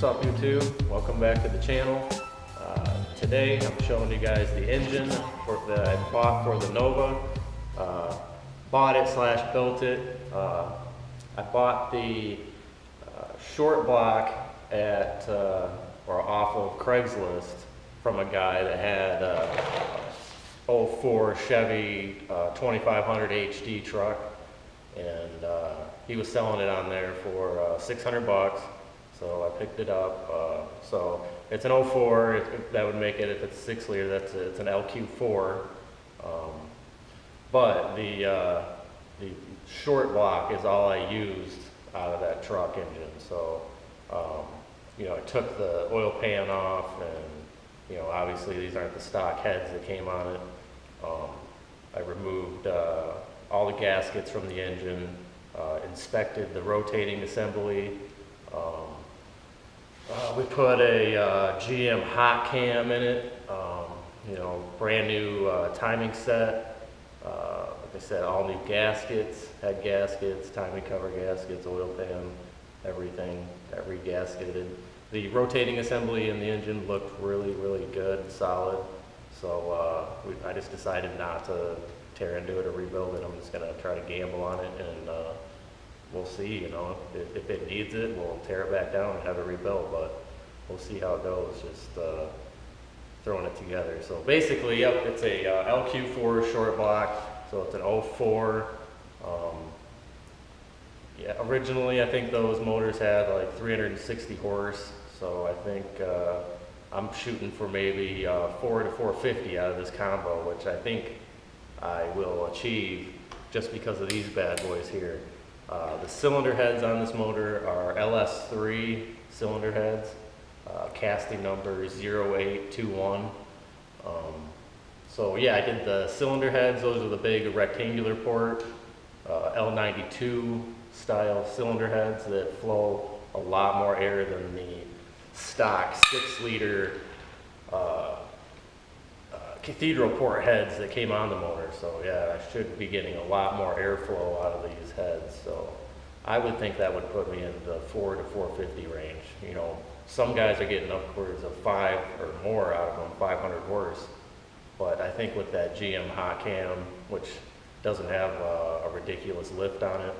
What's up YouTube? Welcome back to the channel. Today I'm showing you guys the engine that I bought for the Nova. Bought it / built it. I bought the short block at or off of Craigslist from a guy that had 04 Chevy 2500 HD truck, and he was selling it on there for 600 bucks. So I picked it up. So it's an 04, that would make it, if it's 6 liter, it's an LQ4. But the short block is all I used out of that truck engine. So, you know, I took the oil pan off, and, you know, obviously these aren't the stock heads that came on it. I removed all the gaskets from the engine, inspected the rotating assembly. We put a GM hot cam in it, you know, brand new timing set. Like I said, all new gaskets, head gaskets, timing cover gaskets, oil pan, everything, re-gasketed. The rotating assembly in the engine looked really, really good, solid. So I just decided not to tear into it or rebuild it. I'm just gonna try to gamble on it, and we'll see, you know, if it needs it, we'll tear it back down and have it rebuilt, but we'll see how it goes, just throwing it together. So basically, yep, it's a LQ4 short block, so it's an 04. Yeah, originally I think those motors had like 360 horse, so I think I'm shooting for maybe 4 to 450 out of this combo, which I think I will achieve just because of these bad boys here. The cylinder heads on this motor are LS3 cylinder heads, casting number 0821. So yeah, I did the cylinder heads. Those are the big rectangular port L92 style cylinder heads that flow a lot more air than the stock 6 liter cathedral port heads that came on the motor. So yeah, I should be getting a lot more airflow out of these heads. So I would think that would put me in the 4 to 450 range. You know, some guys are getting upwards of 5 or more out of them, 500 horse. But I think with that GM hot cam, which doesn't have a ridiculous lift on it,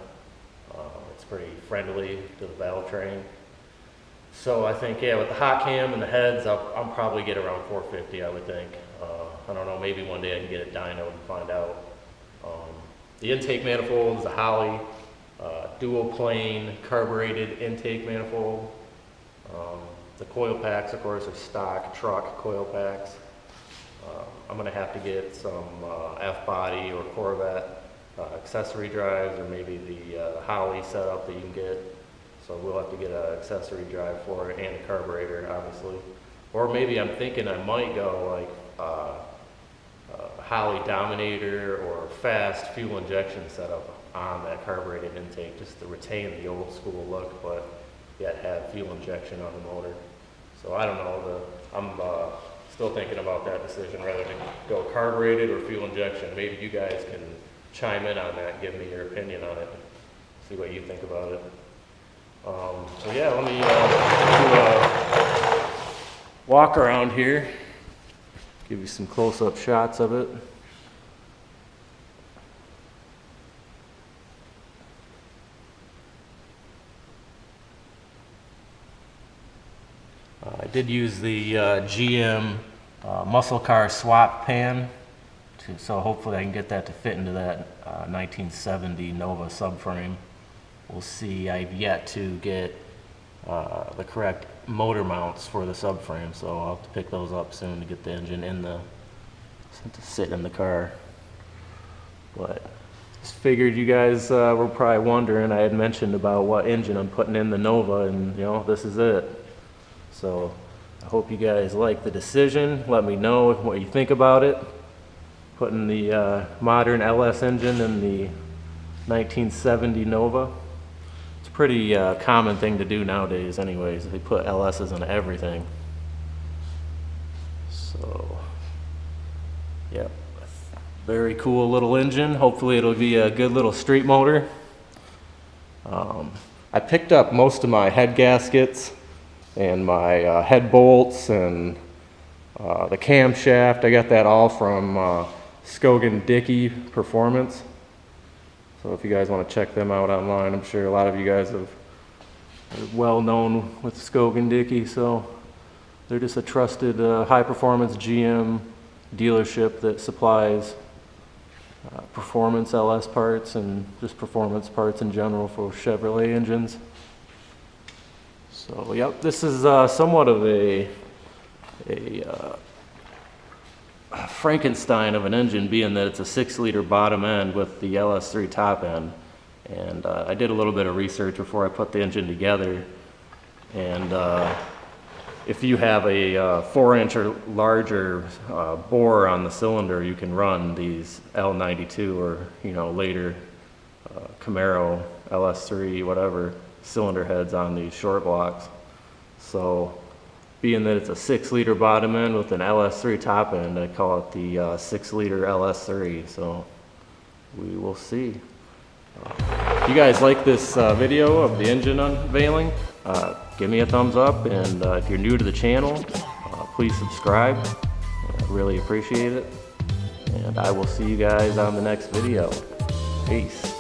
it's pretty friendly to the valve train. So I think, yeah, with the hot cam and the heads, I'll probably get around 450, I would think. I don't know, maybe one day I can get it dynoed and find out. The intake manifold is a Holley dual plane carbureted intake manifold. The coil packs, of course, are stock truck coil packs. I'm going to have to get some F-body or Corvette accessory drives, or maybe the Holley setup that you can get. So we'll have to get an accessory drive for it and a carburetor, obviously. Or maybe I'm thinking I might go like Holley Dominator or fast fuel injection setup on that carbureted intake, just to retain the old school look, but yet have fuel injection on the motor. So I don't know, I'm still thinking about that decision, whether to go carbureted or fuel injection. Maybe you guys can chime in on that and give me your opinion on it, see what you think about it. So yeah, let me do a walk around here, give you some close-up shots of it. I did use the GM muscle car swap pan, so hopefully I can get that to fit into that 1970 Nova subframe. We'll see. I've yet to get the correct motor mounts for the subframe, so I'll have to pick those up soon to get the engine in to sit in the car. But just figured you guys were probably wondering. I had mentioned about what engine I'm putting in the Nova, and you know, this is it. So I hope you guys like the decision. Let me know what you think about it. Putting the modern LS engine in the 1970 Nova. It's a pretty common thing to do nowadays anyways. They put LS's in everything. So, yep. Very cool little engine. Hopefully it'll be a good little street motor. I picked up most of my head gaskets and my head bolts and the camshaft. I got that all from Skogan Dickey Performance. So if you guys want to check them out online, I'm sure a lot of you guys are well known with Skogan Dickey, so they're just a trusted high performance GM dealership that supplies performance LS parts and just performance parts in general for Chevrolet engines. So yep, this is somewhat of a Frankenstein of an engine, being that it's a 6-liter bottom end with the LS3 top end. And I did a little bit of research before I put the engine together, and if you have a 4-inch or larger bore on the cylinder, you can run these L92 or later Camaro LS3 whatever cylinder heads on these short blocks. So being that it's a 6-liter bottom end with an LS3 top end, I call it the 6-liter LS3. So we will see. If you guys like this video of the engine unveiling, give me a thumbs up, and if you're new to the channel, please subscribe. I really appreciate it, and I will see you guys on the next video. Peace.